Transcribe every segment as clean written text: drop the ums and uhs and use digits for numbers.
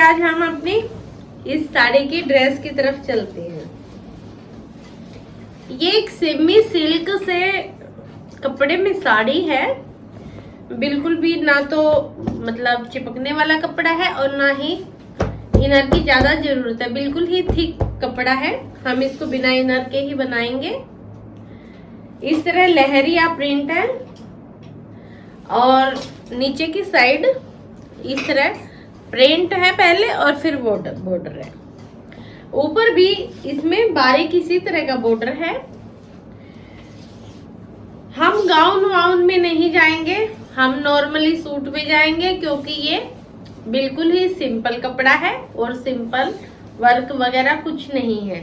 आज हम अपनी इस साड़ी की ड्रेस की तरफ चलते हैं। ये एक सेमी सिल्क से कपड़े में साड़ी है, बिल्कुल भी ना तो मतलब चिपकने वाला कपड़ा है और ना ही इनर की ज्यादा जरूरत है, बिल्कुल ही थिक कपड़ा है। हम इसको बिना इनर के ही बनाएंगे। इस तरह लहरिया प्रिंट है और नीचे की साइड इस तरह प्रिंट है पहले और फिर बॉर्डर है। ऊपर भी इसमें बारीक इसी तरह का बॉर्डर है। हम गाउन वाउन में नहीं जाएंगे, हम नॉर्मली सूट में जाएंगे क्योंकि ये बिल्कुल ही सिंपल कपड़ा है और सिंपल वर्क वगैरह कुछ नहीं है।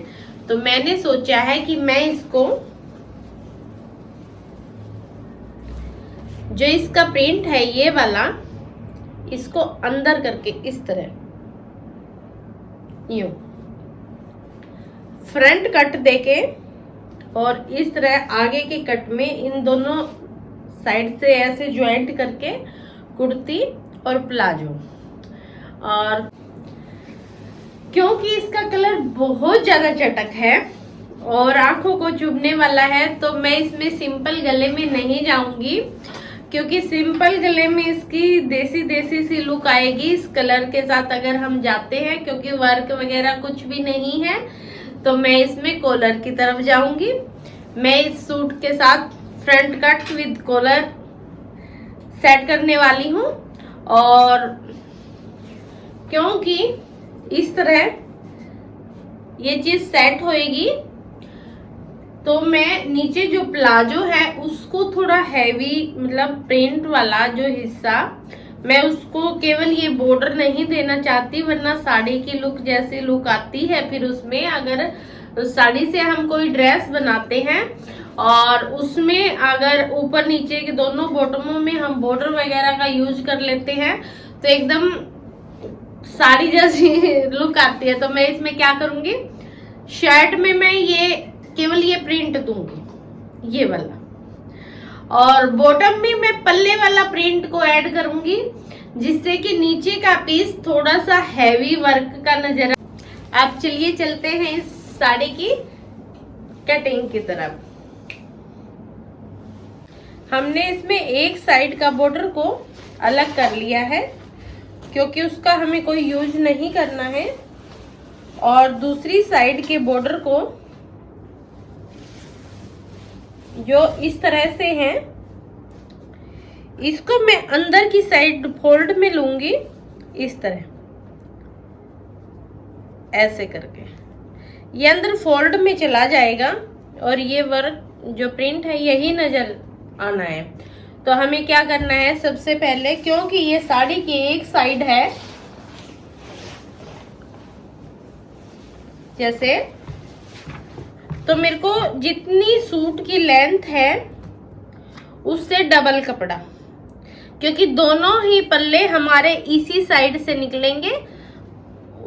तो मैंने सोचा है कि मैं इसको जो इसका प्रिंट है ये वाला, इसको अंदर करके इस तरह यूं फ्रंट कट देके और इस तरह आगे के कट में इन दोनों साइड से ऐसे ज्वाइंट करके कुर्ती और प्लाजो। और क्योंकि इसका कलर बहुत ज्यादा चटक है और आंखों को चुभने वाला है, तो मैं इसमें सिंपल गले में नहीं जाऊंगी क्योंकि सिंपल गले में इसकी देसी देसी सी लुक आएगी इस कलर के साथ अगर हम जाते हैं, क्योंकि वर्क वगैरह कुछ भी नहीं है। तो मैं इसमें कॉलर की तरफ जाऊंगी। मैं इस सूट के साथ front cut with collar set करने वाली हूँ और क्योंकि इस तरह ये चीज सेट होएगी तो मैं नीचे जो प्लाजो है उसको थोड़ा हैवी मतलब प्रिंट वाला जो हिस्सा, मैं उसको केवल ये बॉर्डर नहीं देना चाहती, वरना साड़ी की लुक जैसी लुक आती है फिर उसमें। अगर साड़ी से हम कोई ड्रेस बनाते हैं और उसमें अगर ऊपर नीचे के दोनों बॉटमों में हम बॉर्डर वगैरह का यूज कर लेते हैं तो एकदम साड़ी जैसी लुक आती है। तो मैं इसमें क्या करूंगी, शर्ट में मैं ये केवल ये प्रिंट दूंगी ये वाला, और बॉटम में मैं पल्ले वाला प्रिंट को ऐड करूंगी जिससे कि नीचे का पीस थोड़ा सा हैवी वर्क का नजर। अब चलिए चलते हैं इस साड़ी की कटिंग की तरफ। हमने इसमें एक साइड का बॉर्डर को अलग कर लिया है क्योंकि उसका हमें कोई यूज नहीं करना है, और दूसरी साइड के बॉर्डर को जो इस तरह से है इसको मैं अंदर की साइड फोल्ड में लूंगी इस तरह ऐसे करके, ये अंदर फोल्ड में चला जाएगा और ये वर्क जो प्रिंट है यही नजर आना है। तो हमें क्या करना है, सबसे पहले क्योंकि ये साड़ी की एक साइड है जैसे, तो मेरे को जितनी सूट की लेंथ है उससे डबल कपड़ा, क्योंकि दोनों ही पल्ले हमारे इसी साइड से निकलेंगे,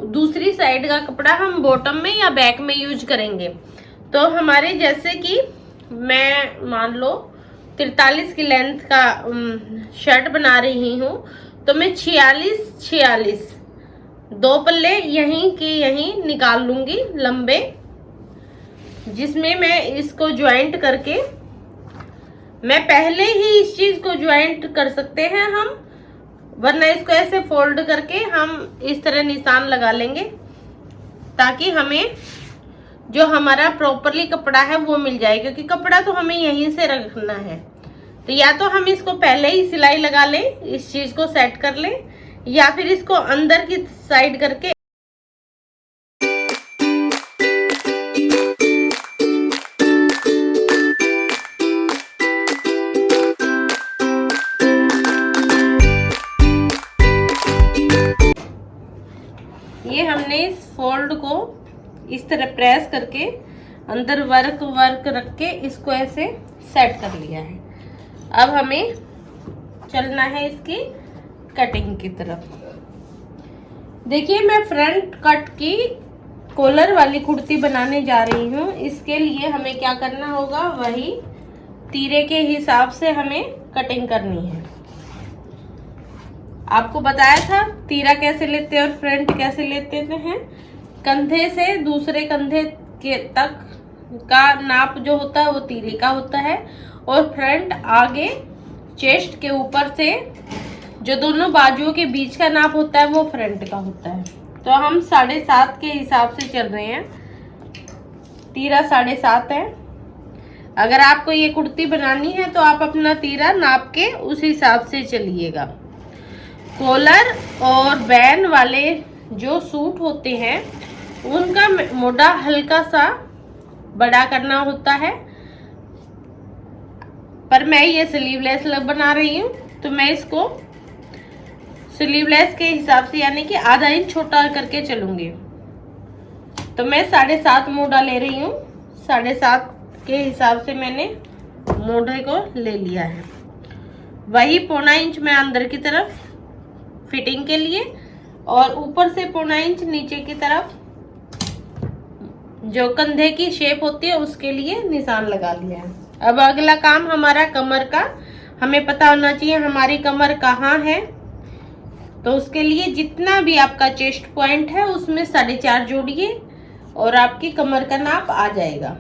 दूसरी साइड का कपड़ा हम बॉटम में या बैक में यूज करेंगे। तो हमारे जैसे कि मैं मान लो 43 की लेंथ का शर्ट बना रही हूँ तो मैं 46 दो पल्ले यहीं के यहीं निकाल लूंगी लंबे, जिसमें मैं इसको ज्वाइंट करके, मैं पहले ही इस चीज को ज्वाइंट कर सकते हैं हम, वरना इसको ऐसे फोल्ड करके हम इस तरह निशान लगा लेंगे ताकि हमें जो हमारा प्रॉपरली कपड़ा है वो मिल जाए, क्योंकि कपड़ा तो हमें यहीं से रखना है। तो या तो हम इसको पहले ही सिलाई लगा लें, इस चीज को सेट कर लें, या फिर इसको अंदर की साइड करके ये हमने इस फोल्ड को इस तरह प्रेस करके अंदर वर्क रख के इसको ऐसे सेट कर लिया है। अब हमें चलना है इसकी कटिंग की तरफ। देखिए मैं फ्रंट कट की कॉलर वाली कुर्ती बनाने जा रही हूँ। इसके लिए हमें क्या करना होगा, वही तीरे के हिसाब से हमें कटिंग करनी है। आपको बताया था तीरा कैसे लेते हैं और फ्रंट कैसे लेते हैं। कंधे से दूसरे कंधे के तक का नाप जो होता है वो तीरे का होता है, और फ्रंट आगे चेस्ट के ऊपर से जो दोनों बाजुओं के बीच का नाप होता है वो फ्रंट का होता है। तो हम 7.5 के हिसाब से चल रहे हैं। तीरा 7.5 है। अगर आपको ये कुर्ती बनानी है तो आप अपना तीरा नाप के उस हिसाब से चलिएगा। कॉलर और बैन वाले जो सूट होते हैं उनका मोटा हल्का सा बड़ा करना होता है, पर मैं ये स्लीवलेस बना रही हूँ तो मैं इसको स्लीवलेस के हिसाब से यानी कि आधा इंच छोटा करके चलूंगी। तो मैं 7.5 मोटा ले रही हूँ। 7.5 के हिसाब से मैंने मोढ़े को ले लिया है। वही 1.25 इंच मैं अंदर की तरफ फिटिंग के लिए और ऊपर से 1.25 इंच नीचे की तरफ जो कंधे की शेप होती है उसके लिए निशान लगा लिया है। अब अगला काम हमारा कमर का। हमें पता होना चाहिए हमारी कमर कहाँ है, तो उसके लिए जितना भी आपका चेस्ट पॉइंट है उसमें 4.5 जोड़िए और आपकी कमर का नाप आ जाएगा।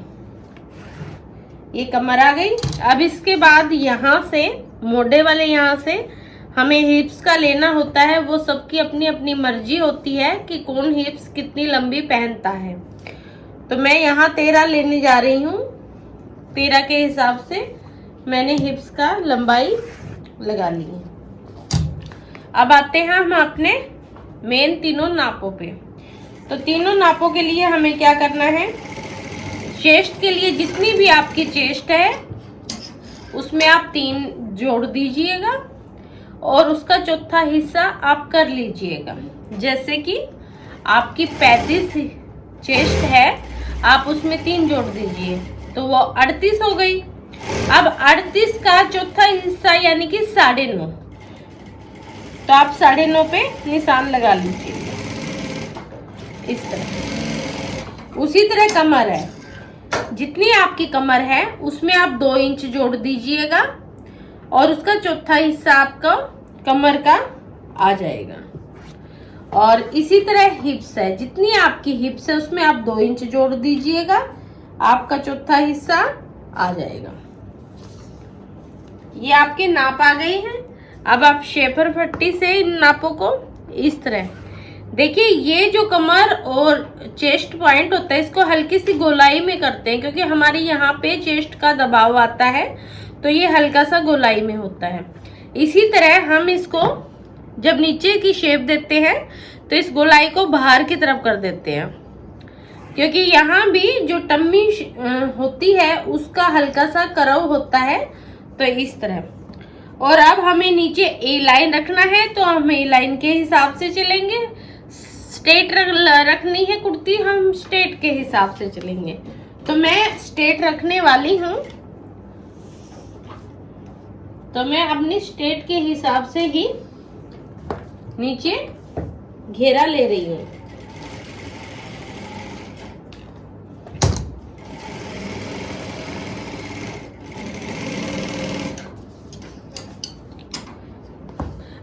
ये कमर आ गई। अब इसके बाद यहाँ से मोढ़े वाले यहाँ से हमें हिप्स का लेना होता है। वो सबकी अपनी अपनी मर्जी होती है कि कौन हिप्स कितनी लंबी पहनता है। तो मैं यहाँ 13 लेने जा रही हूँ। 13 के हिसाब से मैंने हिप्स का लंबाई लगा ली है। अब आते हैं हम अपने मेन तीनों नापों पे। तो तीनों नापों के लिए हमें क्या करना है, चेस्ट के लिए जितनी भी आपकी चेस्ट है उसमें आप 3 जोड़ दीजिएगा और उसका चौथा हिस्सा आप कर लीजिएगा। जैसे कि आपकी 35 चेस्ट है, आप उसमें 3 जोड़ दीजिए तो वो 38 हो गई। अब 38 का चौथा हिस्सा यानी कि 9.5, तो आप 9.5 पे निशान लगा लीजिए इस तरह। उसी तरह कमर है, जितनी आपकी कमर है उसमें आप 2 इंच जोड़ दीजिएगा और उसका चौथा हिस्सा आपका कमर का आ जाएगा। और इसी तरह हिप्स है, जितनी आपकी हिप्स है उसमें आप 2 इंच जोड़ दीजिएगा, आपका चौथा हिस्सा आ जाएगा। ये आपके नाप आ गए हैं। अब आप शेपर पट्टी से इन नापों को इस तरह देखिए। ये जो कमर और चेस्ट पॉइंट होता है इसको हल्की सी गोलाई में करते हैं, क्योंकि हमारी यहाँ पे चेस्ट का दबाव आता है तो ये हल्का सा गोलाई में होता है। इसी तरह हम इसको जब नीचे की शेप देते हैं तो इस गोलाई को बाहर की तरफ कर देते हैं, क्योंकि यहाँ भी जो टम्मी होती है उसका हल्का सा कर्व होता है। तो इस तरह। और अब हमें नीचे ए लाइन रखना है तो हम ए लाइन के हिसाब से चलेंगे। स्ट्रेट रखनी है कुर्ती, हम स्ट्रेट के हिसाब से चलेंगे। तो मैं स्ट्रेट रखने वाली हूँ, तो मैं अपनी स्ट्रेट के हिसाब से ही नीचे घेरा ले रही हूँ।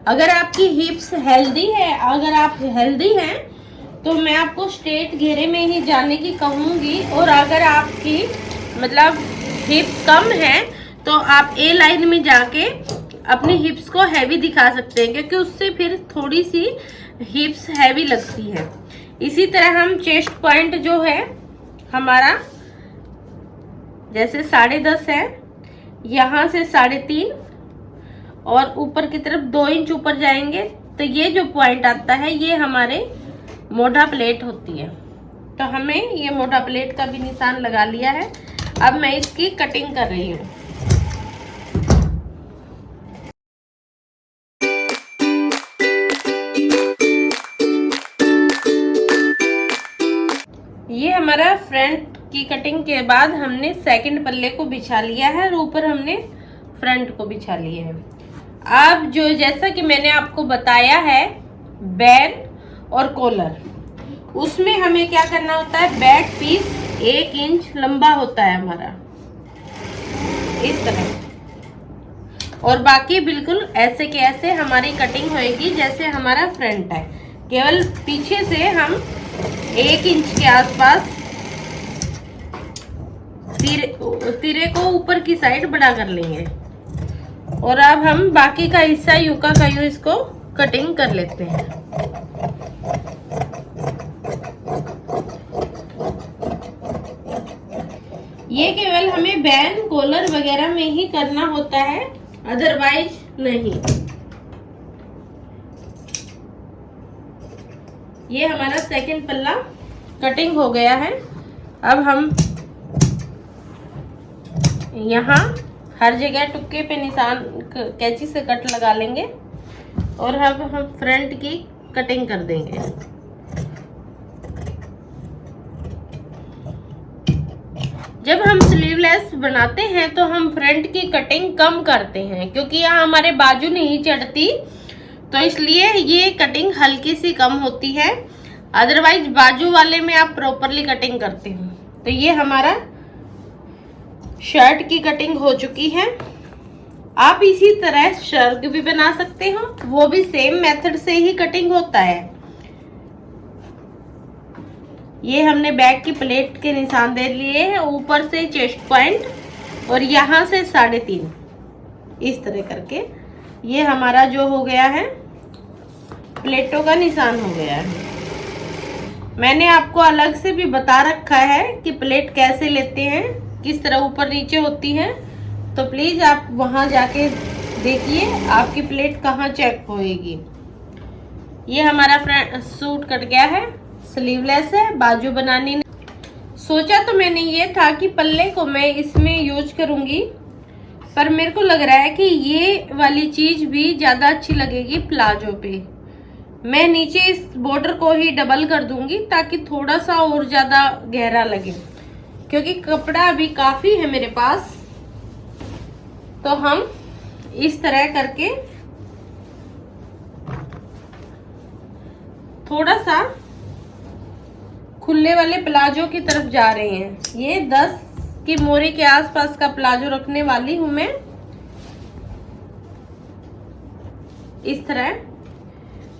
अगर आपकी हिप्स हेल्दी है, अगर आप हेल्दी हैं तो मैं आपको स्ट्रेट घेरे में ही जाने की कहूँगी। और अगर आपकी मतलब हिप्स कम है तो आप ए लाइन में जाके अपनी हिप्स को हैवी दिखा सकते हैं, क्योंकि उससे फिर थोड़ी सी हिप्स हैवी लगती है। इसी तरह हम चेस्ट पॉइंट जो है हमारा जैसे 10.5 है, यहाँ से 3.5 और ऊपर की तरफ 2 इंच ऊपर जाएंगे तो ये जो पॉइंट आता है ये हमारे मोटा प्लेट होती है। तो हमें ये मोटा प्लेट का भी निशान लगा लिया है। अब मैं इसकी कटिंग कर रही हूँ। ये हमारा फ्रंट की कटिंग के बाद हमने सेकंड पल्ले को बिछा लिया है और ऊपर हमने फ्रंट को बिछा लिया है। अब जो जैसा कि मैंने आपको बताया है बैन और कॉलर, उसमें हमें क्या करना होता है, बैक पीस 1 इंच लंबा होता है हमारा इस तरह। और बाकी बिल्कुल ऐसे के ऐसे हमारी कटिंग होएगी जैसे हमारा फ्रंट है। केवल पीछे से हम 1 इंच के आसपास तिरे को ऊपर की साइड बड़ा कर लेंगे। और अब हम बाकी का हिस्सा यूका का यूं इसको कटिंग कर लेते हैं। ये केवल हमें बैन कॉलर वगैरह में ही करना होता है, अदरवाइज नहीं। ये हमारा सेकंड पल्ला कटिंग हो गया है। अब हम यहाँ हर जगह टुक्के पे निशान कैंची से कट लगा लेंगे और अब हम फ्रंट की कटिंग कर देंगे। जब हम स्लीवलेस बनाते हैं तो हम फ्रंट की कटिंग कम करते हैं, क्योंकि यहाँ हमारे बाजू नहीं चढ़ती, तो इसलिए ये कटिंग हल्की सी कम होती है। अदरवाइज बाजू वाले में आप प्रॉपरली कटिंग करते हो। तो ये हमारा शर्ट की कटिंग हो चुकी है। आप इसी तरह शर्ट भी बना सकते हो, वो भी सेम मेथड से ही कटिंग होता है। ये हमने बैक की प्लेट के निशान दे लिए हैं, ऊपर से चेस्ट पॉइंट और यहाँ से 3.5 इस तरह करके ये हमारा जो हो गया है प्लेटों का निशान हो गया है। मैंने आपको अलग से भी बता रखा है कि प्लेट कैसे लेते हैं, किस तरह ऊपर नीचे होती है, तो प्लीज आप वहां जाके देखिए आपकी प्लेट कहाँ चेक होएगी। ये हमारा सूट कट गया है, स्लीवलेस है, बाजू बनानी नहीं। सोचा तो मैंने ये था कि पल्ले को मैं इसमें यूज करूंगी, पर मेरे को लग रहा है कि ये वाली चीज भी ज्यादा अच्छी लगेगी प्लाजो पे। मैं नीचे इस बॉर्डर को ही डबल कर दूंगी ताकि थोड़ा सा और ज्यादा गहरा लगे, क्योंकि कपड़ा अभी काफी है मेरे पास। तो हम इस तरह करके थोड़ा सा खुले वाले प्लाजो की तरफ जा रहे हैं। ये 10 की मोरी के आसपास का प्लाजो रखने वाली हूं मैं। इस तरह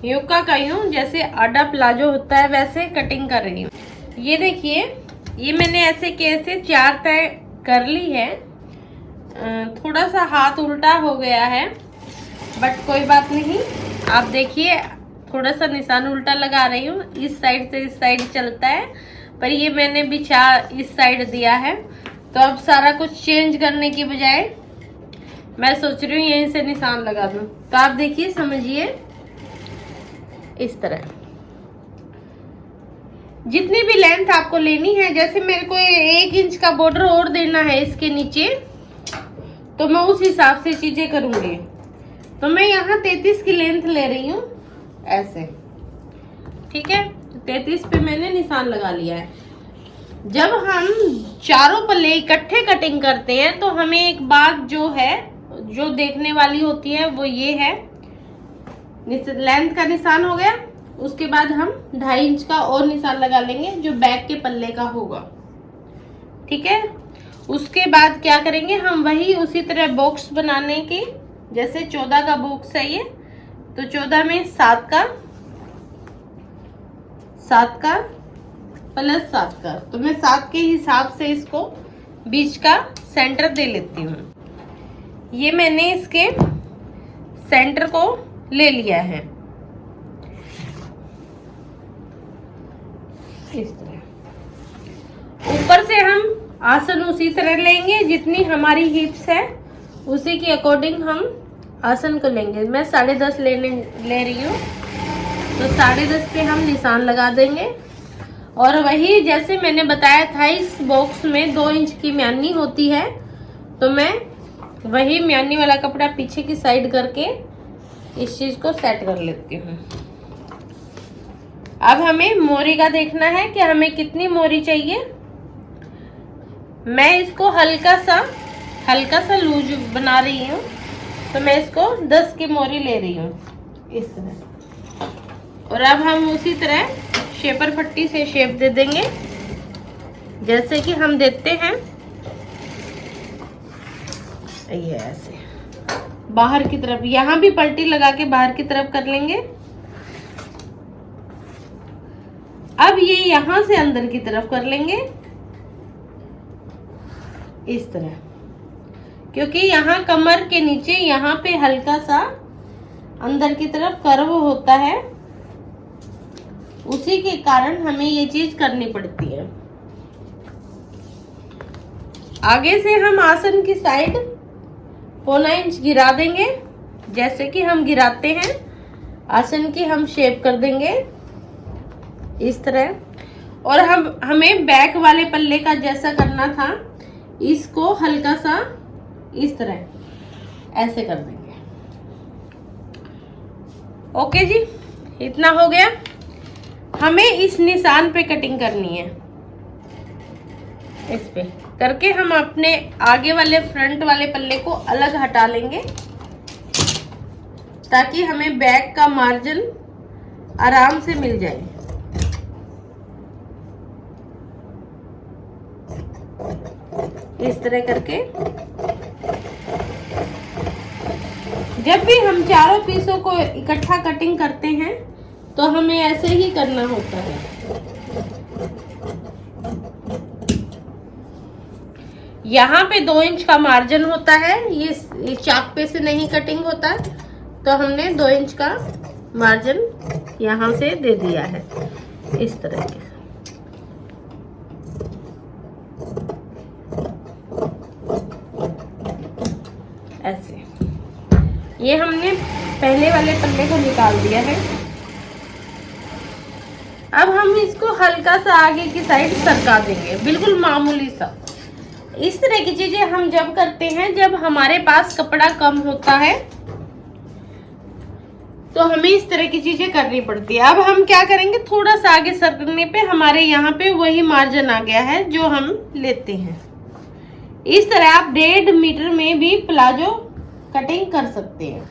यूका का यूं जैसे आडा प्लाजो होता है वैसे कटिंग कर रही हूँ। ये देखिए, ये मैंने ऐसे के ऐसे 4 तय कर ली है। थोड़ा सा हाथ उल्टा हो गया है, बट कोई बात नहीं। आप देखिए, थोड़ा सा निशान उल्टा लगा रही हूँ, इस साइड से इस साइड चलता है, पर ये मैंने बिछा इस साइड दिया है। तो अब सारा कुछ चेंज करने की बजाय मैं सोच रही हूँ यहीं से निशान लगा दूँ। तो आप देखिए, समझिए, इस तरह जितनी भी लेंथ आपको लेनी है, जैसे मेरे को 1 इंच का बॉर्डर और देना है इसके नीचे, तो मैं उस हिसाब से चीजें करूंगी। तो मैं यहाँ 33 की लेंथ ले रही हूँ ऐसे, ठीक है। 33 पे मैंने निशान लगा लिया है। जब हम चारों पल्ले इकट्ठे कटिंग करते हैं तो हमें एक बात जो है, जो देखने वाली होती है, वो ये है, लेंथ का निशान हो गया, उसके बाद हम 2.5 इंच का और निशान लगा लेंगे जो बैक के पल्ले का होगा, ठीक है। उसके बाद क्या करेंगे, हम वही उसी तरह बॉक्स बनाने के, जैसे 14 का बॉक्स है ये, तो 14 में 7 का प्लस 7 का, तो मैं 7 के हिसाब से इसको बीच का सेंटर दे लेती हूँ। ये मैंने इसके सेंटर को ले लिया है इस तरह। ऊपर से हम आसन उसी तरह लेंगे, जितनी हमारी हिप्स है उसी के अकॉर्डिंग हम आसन को लेंगे। मैं 10.5 ले रही हूँ, तो 10.5 पे हम निशान लगा देंगे। और वही जैसे मैंने बताया था, इस बॉक्स में 2 इंच की म्यानी होती है, तो मैं वही म्यानी वाला कपड़ा पीछे की साइड करके इस चीज को सेट कर लेती हूँ। अब हमें मोरी का देखना है कि हमें कितनी मोरी चाहिए। मैं इसको हल्का सा लूज बना रही हूँ, तो मैं इसको 10 की मोरी ले रही हूँ इस तरह। और अब हम उसी तरह शेपर पट्टी से शेप दे देंगे, जैसे कि हम देते हैं ये ऐसे। बाहर की तरफ, यहाँ भी पलटी लगा के बाहर की तरफ कर लेंगे। अब ये यहां से अंदर की तरफ कर लेंगे इस तरह, क्योंकि यहाँ कमर के नीचे यहाँ पे हल्का सा अंदर की तरफ कर्व होता है, उसी के कारण हमें ये चीज करनी पड़ती है। आगे से हम आसन की साइड 1.25 इंच गिरा देंगे, जैसे कि हम गिराते हैं। आसन की हम शेप कर देंगे इस तरह, और हमें बैक वाले पल्ले का जैसा करना था, इसको हल्का सा इस तरह ऐसे कर देंगे। ओके जी, इतना हो गया। हमें इस निशान पे कटिंग करनी है, इस पे करके हम अपने आगे वाले फ्रंट वाले पल्ले को अलग हटा लेंगे, ताकि हमें बैक का मार्जिन आराम से मिल जाए। इस तरह करके जब भी हम चारों पीसों को इकट्ठा कटिंग करते हैं तो हमें ऐसे ही करना होता है। यहाँ पे 2 इंच का मार्जिन होता है, ये चाक पे से नहीं कटिंग होता, तो हमने 2 इंच का मार्जिन यहाँ से दे दिया है इस तरह के। ऐसे ये हमने पहले वाले पल्ले को निकाल दिया है। अब हम इसको हल्का सा आगे की साइड सरका देंगे, बिल्कुल मामूली सा। इस तरह की चीजें हम जब करते हैं जब हमारे पास कपड़ा कम होता है, तो हमें इस तरह की चीजें करनी पड़ती है। अब हम क्या करेंगे, थोड़ा सा आगे सरकने पे हमारे यहाँ पे वही मार्जिन आ गया है जो हम लेते हैं। इस तरह आप 1.5 मीटर में भी प्लाजो कटिंग कर सकते हैं।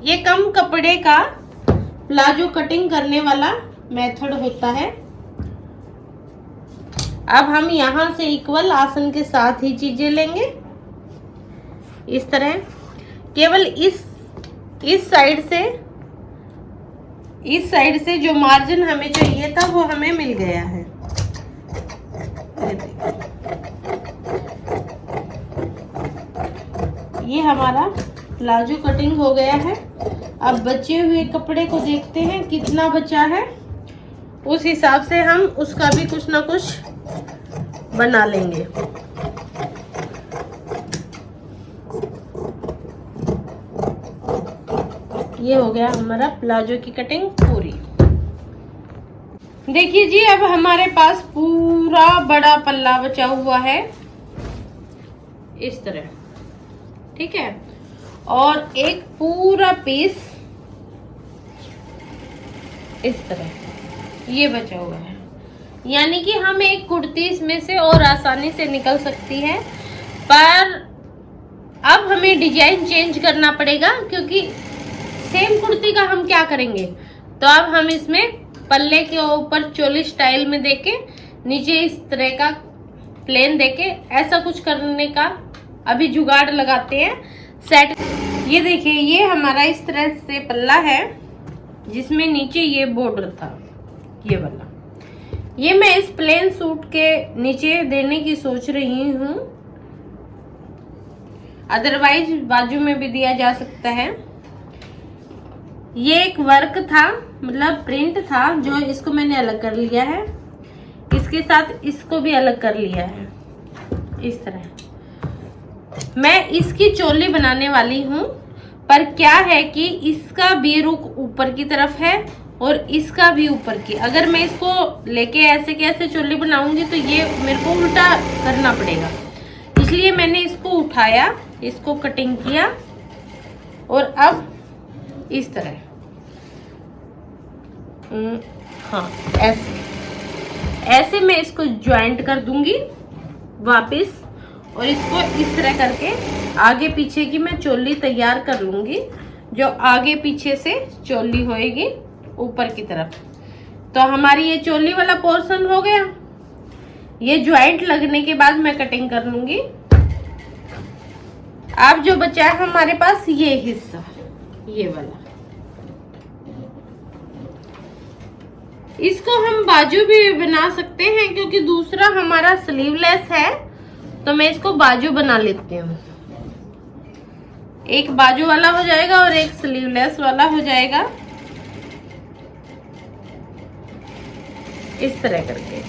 ये कम कपड़े का प्लाजो कटिंग करने वाला मेथड होता है। अब हम यहाँ से इक्वल आसन के साथ ही चीजें लेंगे इस तरह। केवल इस साइड से जो मार्जिन हमें चाहिए था वो हमें मिल गया है। ये हमारा प्लाजो कटिंग हो गया है। अब बचे हुए कपड़े को देखते हैं कितना बचा है, उस हिसाब से हम उसका भी कुछ ना कुछ बना लेंगे। ये हो गया हमारा प्लाजो की कटिंग पूरी। देखिए जी, अब हमारे पास पूरा बड़ा पल्ला बचा हुआ है इस तरह, ठीक है, और एक पूरा पीस इस तरह ये बचा हुआ है। यानी कि हम एक कुर्ती इसमें से और आसानी से निकल सकती है, पर अब हमें डिजाइन चेंज करना पड़ेगा, क्योंकि सेम कुर्ती का हम क्या करेंगे, तो अब हम इसमें पल्ले के ऊपर चोली स्टाइल में देके नीचे इस तरह का प्लेन देके ऐसा कुछ करने का अभी जुगाड़ लगाते हैं सेट। ये देखिए, ये हमारा इस तरह से पल्ला है जिसमें नीचे ये बॉर्डर था, ये वाला। ये मैं इस प्लेन सूट के नीचे देने की सोच रही हूँ, अदरवाइज बाजू में भी दिया जा सकता है। ये एक वर्क था, मतलब प्रिंट था, जो इसको मैंने अलग कर लिया है, इसके साथ इसको भी अलग कर लिया है इस तरह। मैं इसकी चोली बनाने वाली हूँ, पर क्या है कि इसका भी रुख ऊपर की तरफ है और इसका भी ऊपर की। अगर मैं इसको लेके ऐसे कैसे चोली बनाऊंगी तो ये मेरे को उल्टा करना पड़ेगा, इसलिए मैंने इसको उठाया, इसको कटिंग किया और अब इस तरह हाँ ऐसे मैं इसको ज्वाइंट कर दूंगी वापस, और इसको इस तरह करके आगे पीछे की मैं चोली तैयार कर लूंगी, जो आगे पीछे से चोली होएगी ऊपर की तरफ। तो हमारी ये चोली वाला पोर्शन हो गया। ये ज्वाइंट लगने के बाद मैं कटिंग कर लूंगी। अब जो बचा है हमारे पास ये हिस्सा, ये वाला, इसको हम बाजू भी बना सकते हैं क्योंकि दूसरा हमारा स्लीवलेस है, तो मैं इसको बाजू बना लेती हूँ। एक बाजू वाला हो जाएगा और एक स्लीवलेस वाला हो जाएगा, इस तरह करके।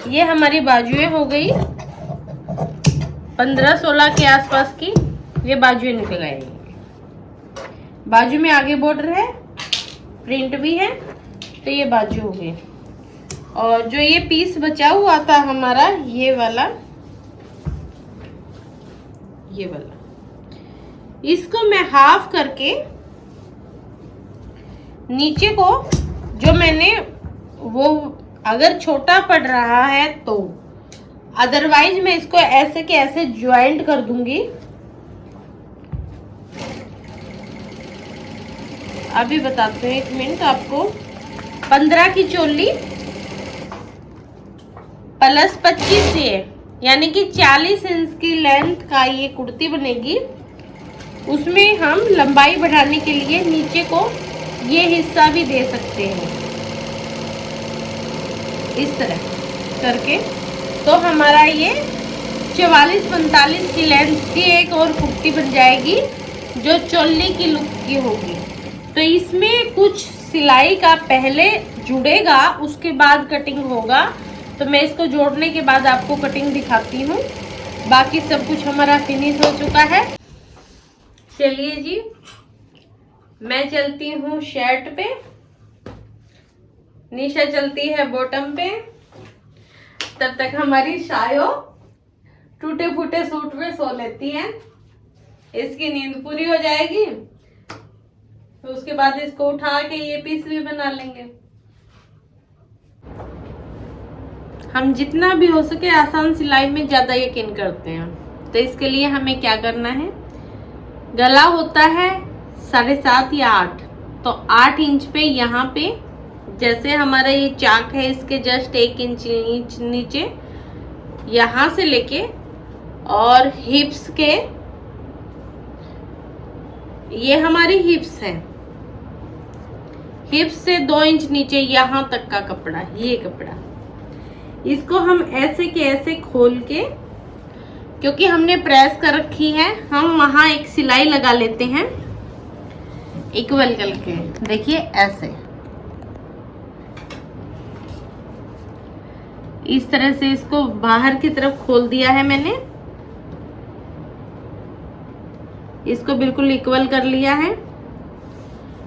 ये हमारी बाजुएं हो गई 15-16 के आसपास की, ये बाजुएं निकल आएंगी। बाजू में आगे बॉर्डर है, प्रिंट भी है, तो ये बाजू हो गई। और जो ये पीस बचा हुआ था हमारा, ये वाला, इसको मैं हाफ करके नीचे को, जो मैंने वो अगर छोटा पड़ रहा है तो, अदरवाइज मैं इसको ऐसे के ऐसे ज्वाइंट कर दूंगी। अभी बताते हैं, 1 मिनट आपको। 15 की चोली प्लस 25 है, यानी कि 40 इंच की लेंथ का ये कुर्ती बनेगी। उसमें हम लंबाई बढ़ाने के लिए नीचे को ये हिस्सा भी दे सकते हैं, इस तरह करके। तो हमारा ये 44-45 की लेंथ की एक और कुर्ती बन जाएगी, जो चोली की लुक की होगी। तो इसमें कुछ सिलाई का पहले जुड़ेगा, उसके बाद कटिंग होगा। तो मैं इसको जोड़ने के बाद आपको कटिंग दिखाती हूँ। बाकी सब कुछ हमारा फिनिश हो चुका है। चलिए जी, मैं चलती हूँ शर्ट पे, निशा चलती है बॉटम पे। तब तक हमारी शायो टूटे फूटे सूट पे सो लेती है, इसकी नींद पूरी हो जाएगी। तो उसके बाद इसको उठा के ये पीस भी बना लेंगे। हम जितना भी हो सके आसान सिलाई में ज्यादा यकीन करते हैं। तो इसके लिए हमें क्या करना है, गला होता है 7.5 या 8, तो 8 इंच पे यहाँ पे, जैसे हमारा ये चाक है इसके जस्ट 1 इंच नीचे, यहाँ से लेके और हिप्स के, ये हमारी हिप्स है, हिप्स से 2 इंच नीचे यहाँ तक का कपड़ा, ये कपड़ा, इसको हम ऐसे के ऐसे खोल के, क्योंकि हमने प्रेस कर रखी है, हम वहां एक सिलाई लगा लेते हैं इक्वल करके। देखिए ऐसे, इस तरह से इसको बाहर की तरफ खोल दिया है मैंने, इसको बिल्कुल इक्वल कर लिया है।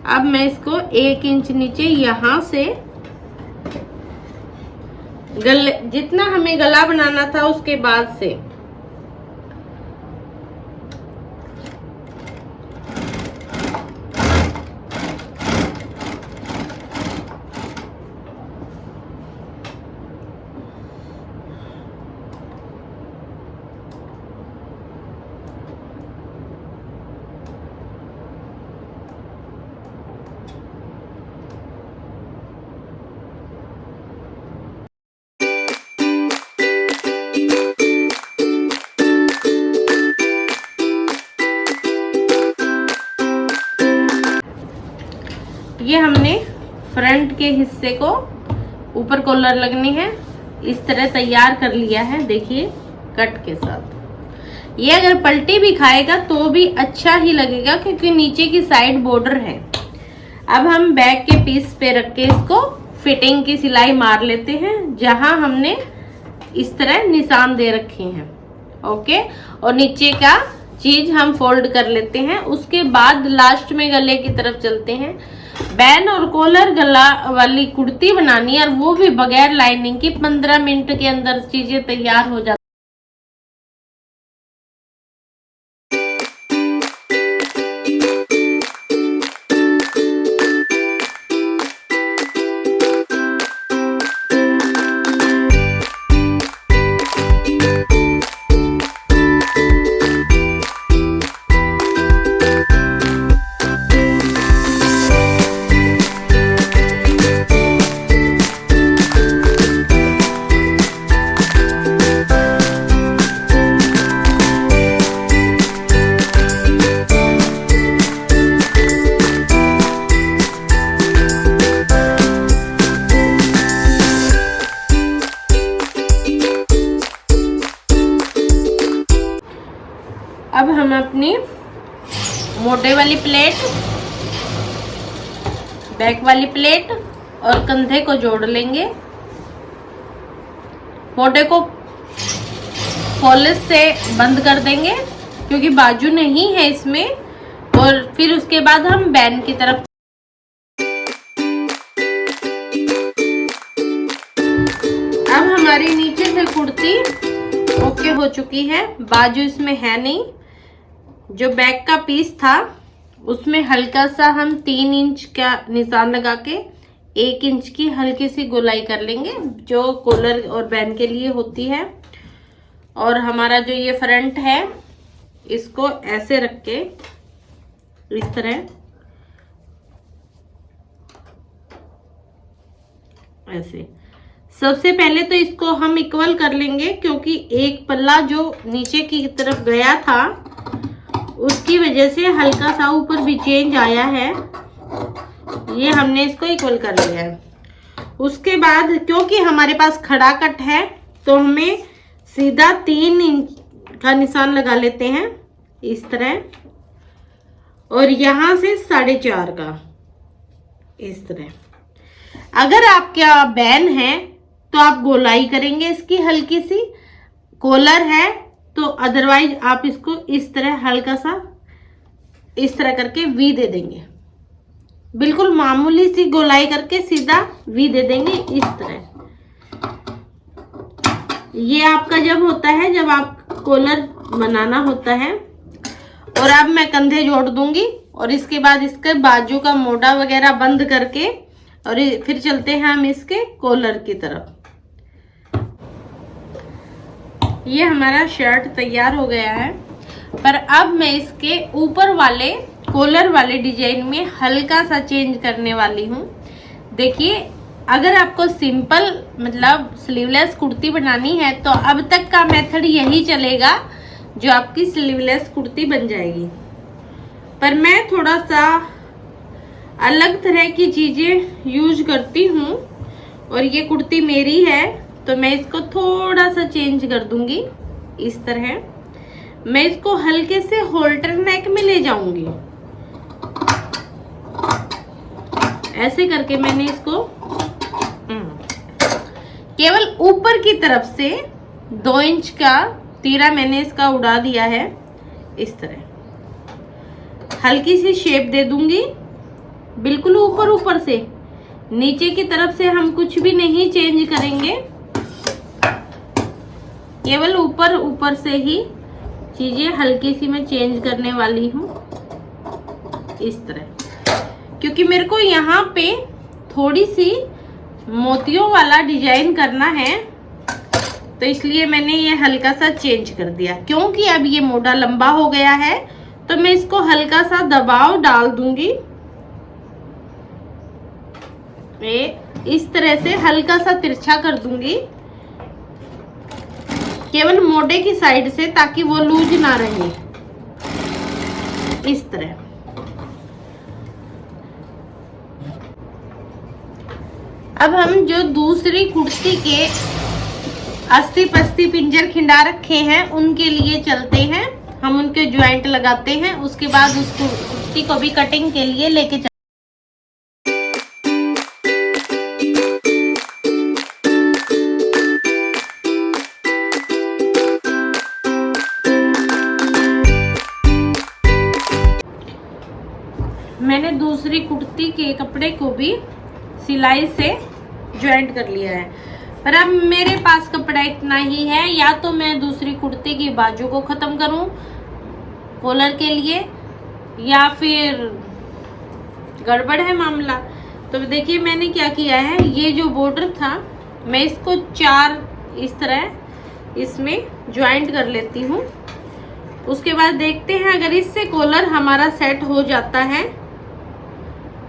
अब मैं इसको 1 इंच नीचे यहां से गले, जितना हमें गला बनाना था उसके बाद से, ये हमने फ्रंट के हिस्से को, ऊपर कॉलर लगनी है, इस तरह तैयार कर लिया है। देखिए कट के साथ, ये अगर पलटी भी खाएगा तो भी अच्छा ही लगेगा क्योंकि नीचे की साइड बॉर्डर है। अब हम बैक के पीस पे रख के इसको फिटिंग की सिलाई मार लेते हैं, जहां हमने इस तरह निशान दे रखे हैं। ओके, और नीचे का चीज हम फोल्ड कर लेते हैं। उसके बाद लास्ट में गले की तरफ चलते हैं। बैन और कॉलर गला वाली कुर्ती बनानी है, और वो भी बगैर लाइनिंग की। 15 मिनट के अंदर चीजें तैयार हो जाती। हम अपनी मोटे वाली प्लेट, बैक वाली प्लेट और कंधे को जोड़ लेंगे। मोटे को पॉलिश से बंद कर देंगे क्योंकि बाजू नहीं है इसमें। और फिर उसके बाद हम बैन की तरफ, अब हमारी नीचे से कुर्ती ओके हो चुकी है। बाजू इसमें है नहीं। जो बैक का पीस था उसमें हल्का सा हम 3 इंच का निशान लगा के 1 इंच की हल्की सी गोलाई कर लेंगे, जो कॉलर और बैन के लिए होती है। और हमारा जो ये फ्रंट है इसको ऐसे रख के इस तरह ऐसे, सबसे पहले तो इसको हम इक्वल कर लेंगे क्योंकि एक पल्ला जो नीचे की तरफ गया था उसकी वजह से हल्का सा ऊपर भी चेंज आया है। ये हमने इसको इक्वल कर लिया है। उसके बाद क्योंकि हमारे पास खड़ा कट है तो हमें सीधा 3 इंच का निशान लगा लेते हैं इस तरह, और यहां से 4.5 का इस तरह। अगर आपका बैन है तो आप गोलाई करेंगे इसकी हल्की सी, कॉलर है तो अदरवाइज आप इसको इस तरह हल्का सा इस तरह करके वी दे देंगे, बिल्कुल मामूली सी गोलाई करके सीधा वी दे देंगे इस तरह। ये आपका जब होता है, जब आप कॉलर बनाना होता है। और अब मैं कंधे जोड़ दूंगी और इसके बाद इसके बाजू का मोटा वगैरह बंद करके और फिर चलते हैं हम इसके कॉलर की तरफ। ये हमारा शर्ट तैयार हो गया है, पर अब मैं इसके ऊपर वाले कॉलर वाले डिजाइन में हल्का सा चेंज करने वाली हूँ। देखिए, अगर आपको सिंपल मतलब स्लीवलेस कुर्ती बनानी है तो अब तक का मेथड यही चलेगा जो आपकी स्लीवलेस कुर्ती बन जाएगी। पर मैं थोड़ा सा अलग तरह की चीजें यूज करती हूँ और ये कुर्ती मेरी है तो मैं इसको थोड़ा सा चेंज कर दूंगी इस तरह। मैं इसको हल्के से होल्टर नेक में ले जाऊंगी, ऐसे करके मैंने इसको केवल ऊपर की तरफ से 2 इंच का तीरा मैंने इसका उड़ा दिया है इस तरह। हल्की सी शेप दे दूंगी बिल्कुल ऊपर ऊपर से, नीचे की तरफ से हम कुछ भी नहीं चेंज करेंगे, केवल ऊपर ऊपर से ही चीजें हल्की सी मैं चेंज करने वाली हूँ इस तरह। क्योंकि मेरे को यहाँ पे थोड़ी सी मोतियों वाला डिजाइन करना है तो इसलिए मैंने ये हल्का सा चेंज कर दिया। क्योंकि अब ये मोटा लंबा हो गया है तो मैं इसको हल्का सा दबाव डाल दूंगी, इस तरह से हल्का सा तिरछा कर दूंगी केवल मोटे की साइड से, ताकि वो लूज ना रहे इस तरह। अब हम जो दूसरी कुर्ती के अस्ती पस्ती पिंजर खिंडा रखे हैं उनके लिए चलते हैं। हम उनके ज्वाइंट लगाते हैं, उसके बाद उस कुर्ती को भी कटिंग के लिए लेके चलते हैं। मैंने दूसरी कुर्ती के कपड़े को भी सिलाई से ज्वाइंट कर लिया है, पर अब मेरे पास कपड़ा इतना ही है, या तो मैं दूसरी कुर्ती की बाजू को ख़त्म करूं कॉलर के लिए या फिर गड़बड़ है मामला। तो देखिए मैंने क्या किया है, ये जो बॉर्डर था मैं इसको 4 इस तरह इसमें ज्वाइंट कर लेती हूँ। उसके बाद देखते हैं अगर इससे कॉलर हमारा सेट हो जाता है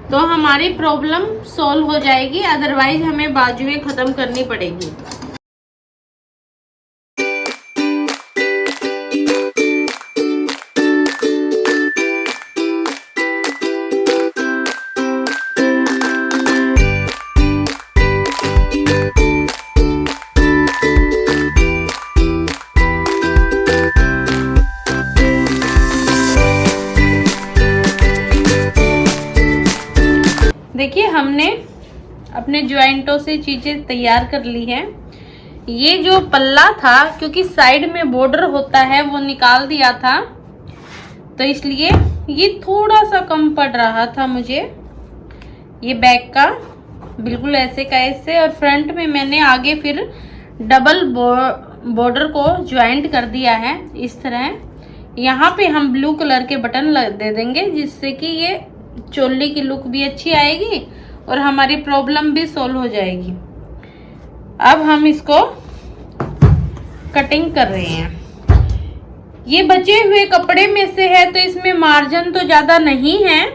तो हमारी प्रॉब्लम सॉल्व हो जाएगी, अदरवाइज हमें बाजुएं ख़त्म करनी पड़ेगी। देखिए हमने अपने ज्वाइंटों से चीजें तैयार कर ली हैं। ये जो पल्ला था, क्योंकि साइड में बॉर्डर होता है, वो निकाल दिया था, तो इसलिए ये थोड़ा सा कम पड़ रहा था मुझे। ये बैक का बिल्कुल ऐसे का ऐसे, और फ्रंट में मैंने आगे फिर डबल बॉर्डर को ज्वाइंट कर दिया है इस तरह। यहाँ पे हम ब्लू कलर के बटन दे देंगे, जिससे कि ये चोली की लुक भी अच्छी आएगी और हमारी प्रॉब्लम भी सॉल्व हो जाएगी। अब हम इसको कटिंग कर रहे हैं। ये बचे हुए कपड़े में से है, तो इसमें मार्जिन तो ज़्यादा नहीं है,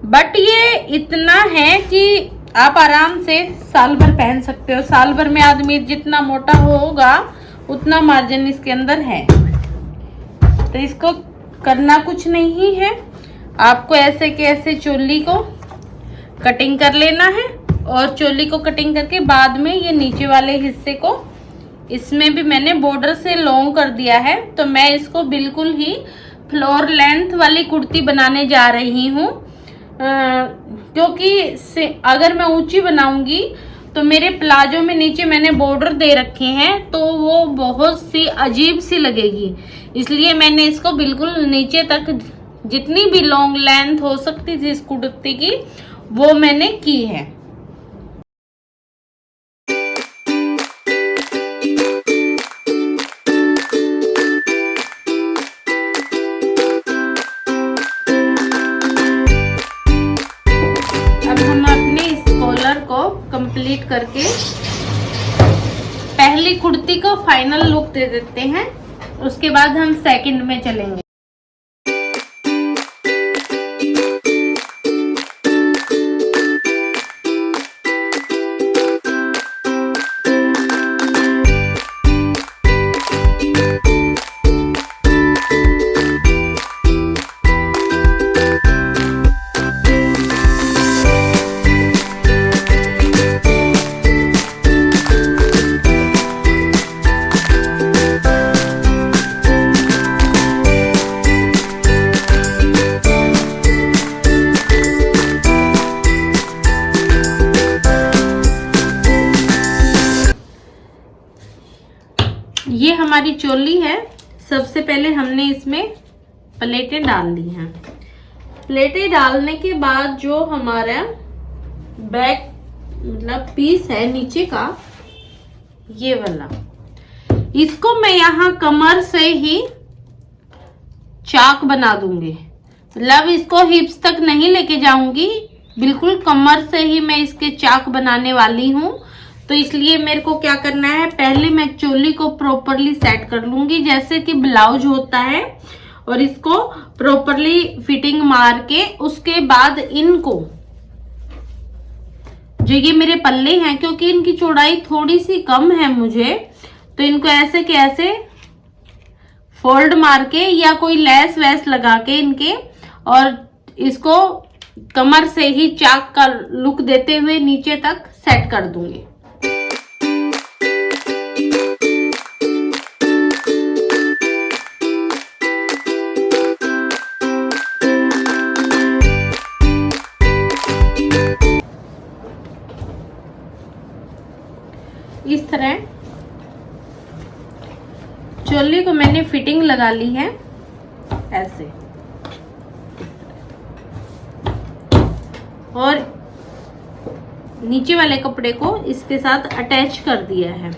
बट ये इतना है कि आप आराम से साल भर पहन सकते हो। साल भर में आदमी जितना मोटा होगा उतना मार्जिन इसके अंदर है, तो इसको करना कुछ नहीं है। आपको ऐसे के ऐसे चोली को कटिंग कर लेना है, और चोली को कटिंग करके बाद में ये नीचे वाले हिस्से को, इसमें भी मैंने बॉर्डर से लॉन्ग कर दिया है, तो मैं इसको बिल्कुल ही फ्लोर लेंथ वाली कुर्ती बनाने जा रही हूँ। क्योंकि अगर मैं ऊंची बनाऊंगी तो मेरे प्लाजो में नीचे मैंने बॉर्डर दे रखे हैं, तो वो बहुत सी अजीब सी लगेगी। इसलिए मैंने इसको बिल्कुल नीचे तक जितनी भी लॉन्ग लेंथ हो सकती थी इस कुर्ती की, वो मैंने की है। अब हम अपने इस कॉलर को कंप्लीट करके पहली कुर्ती को फाइनल लुक दे देते हैं, उसके बाद हम सेकंड में चलेंगे। ये हमारी चोली है। सबसे पहले हमने इसमें प्लेटें डाल दी हैं। प्लेटें डालने के बाद जो हमारा बैक मतलब पीस है नीचे का, ये वाला, इसको मैं यहाँ कमर से ही चाक बना दूंगी। मतलब इसको हिप्स तक नहीं लेके जाऊंगी, बिल्कुल कमर से ही मैं इसके चाक बनाने वाली हूँ। तो इसलिए मेरे को क्या करना है, पहले मैं चोली को प्रॉपरली सेट कर लूंगी जैसे कि ब्लाउज होता है, और इसको प्रॉपरली फिटिंग मार के उसके बाद इनको, जो ये मेरे पल्ले हैं, क्योंकि इनकी चौड़ाई थोड़ी सी कम है मुझे, तो इनको ऐसे के ऐसे फोल्ड मार के या कोई लेस वेस लगा के इनके, और इसको कमर से ही चाक का लुक देते हुए नीचे तक सेट कर दूंगी। इस तरह चोली को मैंने फिटिंग लगा ली है ऐसे, और नीचे वाले कपड़े को इसके साथ अटैच कर दिया है।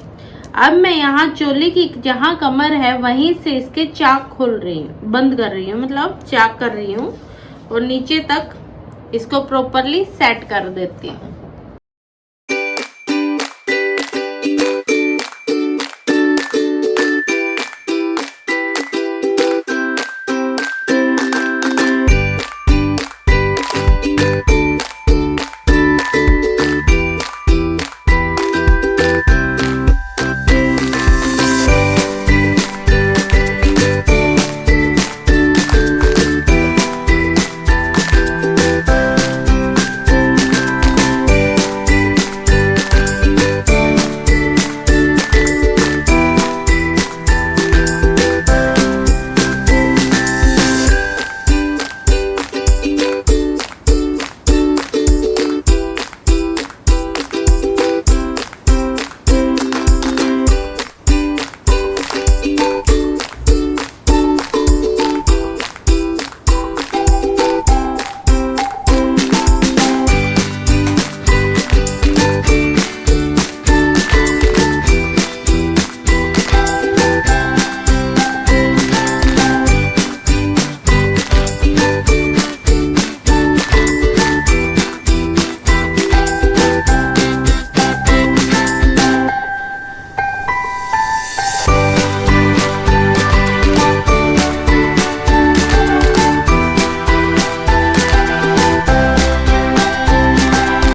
अब मैं यहाँ चोली की जहाँ कमर है वहीं से इसके चाक खोल रही हूँ, बंद कर रही हूँ, मतलब चाक कर रही हूँ, और नीचे तक इसको प्रॉपरली सेट कर देती हूँ।